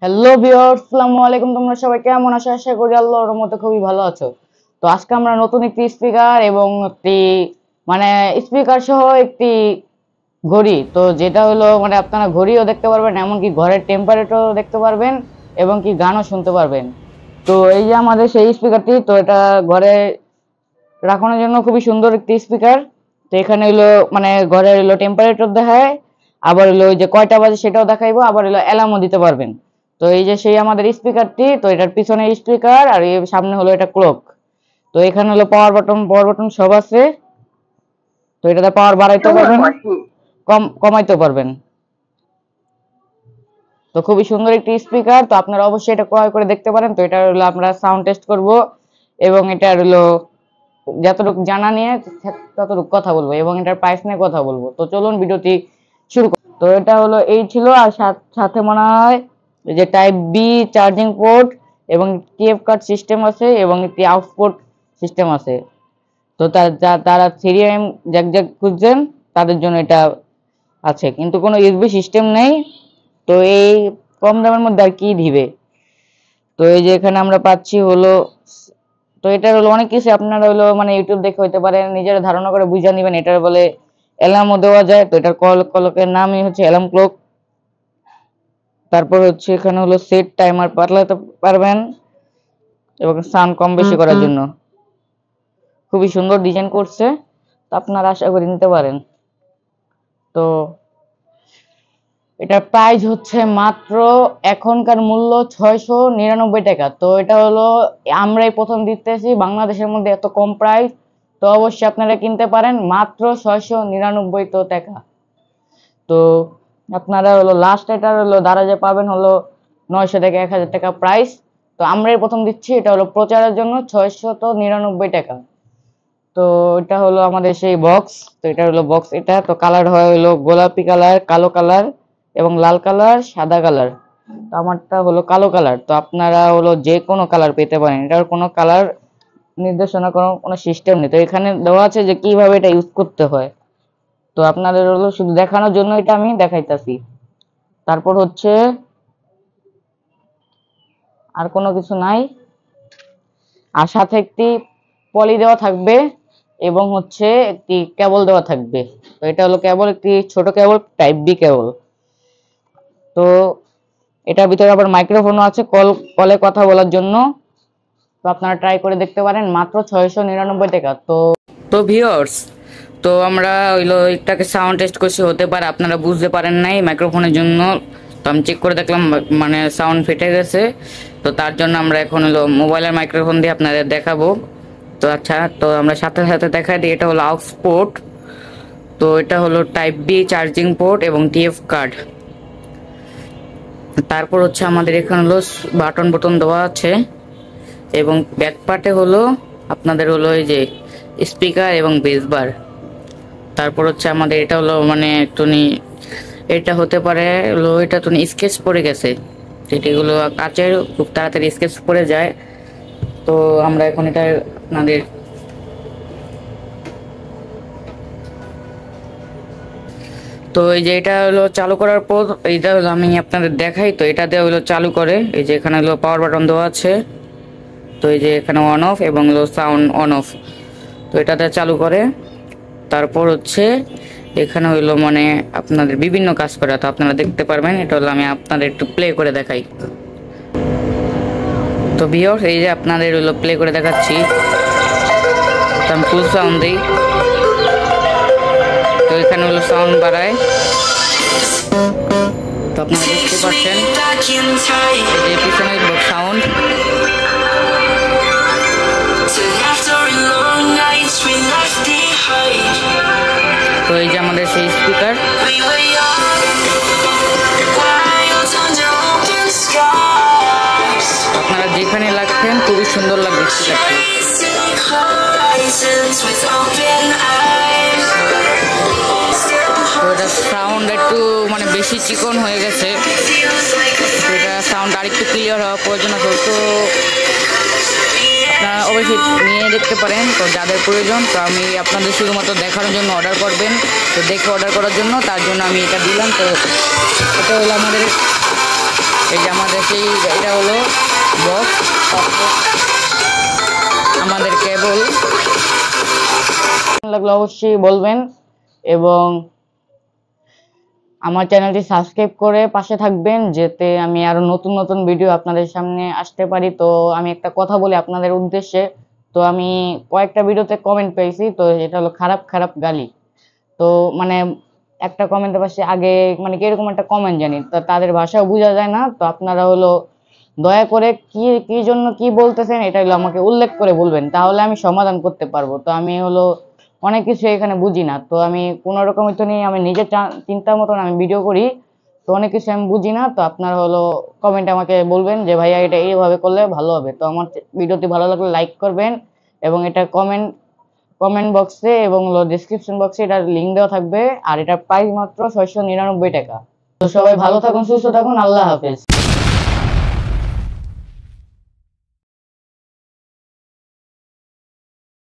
Hello viewers, আসসালামু আলাইকুম। তোমরা সবাই কেমন আছো? আশা করি আল্লাহর রহমতে খুবই ভালো আছো। তো আজকে আমরা নতুন একটি স্পিকার এবং একটি মানে স্পিকার সহ একটি ঘড়ি, তো যেটা হলো মানে আপনারা ঘড়িও দেখতে পারবেন, এমনকি ঘরের টেম্পারেচারও দেখতে পারবেন এবং কি গানও শুনতে পারবেন। তো এই যে আমাদের সেই স্পিকারটি, তো এটা ঘরে রাখানোর জন্য খুবই সুন্দর একটি স্পিকার। তো এখানে হলো মানে ঘরের হলো টেম্পারেচার দেখায়, আবার হলো ওই যে কয়টা বাজে সেটাও দেখাইবো, আবার হলো অ্যালার্মও দিতে পারবেন। তো এই যে সেই আমাদের স্পিকারটি, তো এটার পিছনে স্পিকার আর এই সামনে হলো এটা ক্লক। তো এখানে হলো পাওয়ার বাটন সব আছে। তো এটাতে পাওয়ার বাড়াইতে পারবেন, কমাইতে পারবেন। তো খুবই সুন্দর একটি স্পিকার, তো আপনারা অবশ্যই এটা ক্রয় করে দেখতে পারেন। তো এটা হলো আমরা সাউন্ড টেস্ট করব এবং এটা হলো যতটুকু জানা নিয়ে ততটুকু কথা বলবো এবং এটার প্রাইস নিয়ে কথা বলবো। তো চলুন ভিডিওটি শুরু করি। তো এটা হলো এই ছিল, আর সাথে মনে হয় যে টাইপ বি চার্জিং পোর্ট এবং টিএফ কার্ড সিস্টেম আছে এবং একটি আউটপুট সিস্টেম আছে। তো তারা 3M জ্যাক খুঁজছেন তাদের জন্য এটা আছে, কিন্তু কোনো ইউএসবি সিস্টেম নেই। তো এই কম দামের মধ্যে আর কি দিবে। তো এই যে এখানে আমরা পাচ্ছি হলো, তো এটার হলো অনেক কিছু আপনারা হলো মানে ইউটিউব দেখে হইতে পারে নিজেরা ধারণা করে বুঝে নেবেন। এটার বলে অ্যালার্মও দেওয়া যায়। তো এটার কলকের নামই হচ্ছে অ্যালার্ম ক্লক। তারপর হচ্ছে এখানে হলো সেট টাইমার পাল্টাতে পারবেন এবং সাউন্ড কম বেশি করার জন্য খুবই সুন্দর ডিজাইন করছে। তো আপনারা আশা করি নিতে পারেন। তো এটার প্রাইস হচ্ছে মাত্র এখনকার মূল্য 699 টাকা। তো এটা হলো আমরাই প্রথম দিতেছি বাংলাদেশের মধ্যে এত কম প্রাইস। তো অবশ্যই আপনারা কিনতে পারেন মাত্র 699 টাকা। তো আপনারা হলো লাস্ট এটার হলো দারাজে পাবেন হলো 900 থেকে 1000 টাকা প্রাইস। তো আমরাই প্রথম দিচ্ছি, এটা হলো প্রচারের জন্য 699 টাকা। তো এটা হলো আমাদের সেই বক্স। তো এটা হলো বক্স, এটা তো কালার হয় হলো গোলাপি কালার, কালো কালার এবং লাল কালার, সাদা কালার। তো আমারটা হলো কালো কালার। তো আপনারা হলো যে কোনো কালার পেতে পারেন, এটার কোনো কালার নির্দেশনা কোনো সিস্টেম নেই। তো এখানে দেওয়া আছে যে কিভাবে এটা ইউজ করতে হয়। তো আপনাদের হলো শুধু দেখানোর জন্য এটা আমি দেখাইতাছি। তারপর হচ্ছে আর কোনো কিছু নাই, আর সাথে একটি পলি দেওয়া থাকবে এবং হচ্ছে একটি কেবল দেওয়া থাকবে। তো এটা হলো কেবল, একটি ছোট কেবল, টাইপ বি কেবল। তো এটার ভিতরে আবার মাইক্রোফোনও আছে কলে কথা বলার জন্য। তো আপনারা ট্রাই করে দেখতে পারেন মাত্র 699 টাকা। তো ভিউয়ার্স, তো আমরা হইলো এটাকে সাউন্ড টেস্ট করছি, হতে পারে আপনারা বুঝতে পারেন নাই মাইক্রোফোনের জন্য। তো আমি চেক করে দেখলাম মানে সাউন্ড ফেটে গেছে। তো তার জন্য আমরা এখন হলো মোবাইলের মাইক্রোফোন দিয়ে আপনাদের দেখাবো। তো আচ্ছা, তো আমরা সাথে সাথে দেখাই দিই। এটা হলো aux পোর্ট, তো এটা হলো টাইপ বি চার্জিং পোর্ট এবং টিএফ কার্ড। তারপর হচ্ছে আমাদের এখানে হলো বাটন দেওয়া আছে এবং ব্যাক পার্টে হলো আপনাদের হলো এই যে স্পিকার এবং বেস বার। তারপর হচ্ছে আমাদের এটা হলো মানে একটুনি এটা হতে পারে হলো এটা তো স্কেচ পড়ে গেছে, যেটিগুলো কাচের খুব তাড়াতাড়ি স্কেচ পড়ে যায়। তো আমরা এখন এটা আপনাদের তো এই যে এটা হলো চালু করার পর এইটা হলো আমি আপনাদের দেখাই। তো এটা দিয়ে হলো চালু করে, এই যে এখানে হলো পাওয়ার বাটন দেওয়া আছে। তো এই যে এখানে অন অফ এবং হলো সাউন্ড অন অফ। তো এটাতে চালু করে। তারপর হচ্ছে এখানে হইলো মানে আপনাদের বিভিন্ন কাজ করে, তো আপনারা দেখতে পারবেন। এটা হলো আমি আপনাদের একটু প্লে করে দেখাই। তো ভিউয়ার্স, এই যে আপনাদের হলো প্লে করে দেখাচ্ছি। তো আমি ফুল সাউন্ড দিই। তো এখানে হলো সাউন্ড বাড়ায়। তো আপনারা দেখতে পাচ্ছেন এই যে পিছনে সাউন্ড। তো এই যে আমাদের সেই স্পিকার। আপনারা যেখানে লাগছেন খুবই সুন্দর লাগবে স্পিকারটি। তো এটা সাউন্ড একটু মানে বেশি চিকন হয়ে গেছে, এটা সাউন্ড আরেকটু ক্লিয়ার হওয়া প্রয়োজন আছে। তো আপনারা অবশ্যই নিয়ে দেখতে পারেন, তো যাদের প্রয়োজন। তো আমি আপনাদের শুধুমাত্র দেখানোর জন্য অর্ডার করবেন, তো দেখে অর্ডার করার জন্য, তার জন্য আমি এটা দিলাম। তো এটা হলো আমাদের এই যে আমাদের সেই এটা হলো বক্স, আমাদের কেবল লাগলে অবশ্যই বলবেন এবং আমার চ্যানেলটি সাবস্ক্রাইব করে পাশে থাকবেন, যাতে আমি আরো নতুন নতুন ভিডিও আপনাদের সামনে আসতে পারি। তো আমি একটা কথা বলি আপনাদের উদ্দেশ্যে, তো আমি কয়েকটা ভিডিওতে কমেন্ট পেয়েছি, তো এটা হলো খারাপ খারাপ গালি। তো মানে একটা কমেন্টের পাশে আগে মানে কিরকম একটা কমেন্ট জানি, তো তাদের ভাষাও বোঝা যায় না। তো আপনারা হলো দয়া করে কি কি জন্য কি বলতেছেন এটা হলো আমাকে উল্লেখ করে বলবেন, তাহলে আমি সমাধান করতে পারবো। তো আমি হলো অনেক কিছু এখানে বুঝি না, তো আমি কোনো রকম তো নিয়ে আমি নিজের চিন্তার মতন আমি ভিডিও করি, তো অনেক কিছু আমি বুঝি না। তো আপনারা হলো কমেন্ট আমাকে বলবেন যে ভাইয়া এটা এইভাবে করলে ভালো হবে। তো আমার ভিডিওটি ভালো লাগলে লাইক করবেন এবং এটা কমেন্ট কমেন্ট বক্সে এবং ডেসক্রিপশন বক্সে এটার লিঙ্ক দেওয়া থাকবে। আর এটার প্রাইস মাত্র 699 টাকা। তো সবাই ভালো থাকুন, সুস্থ থাকুন, আল্লাহ হাফেজ।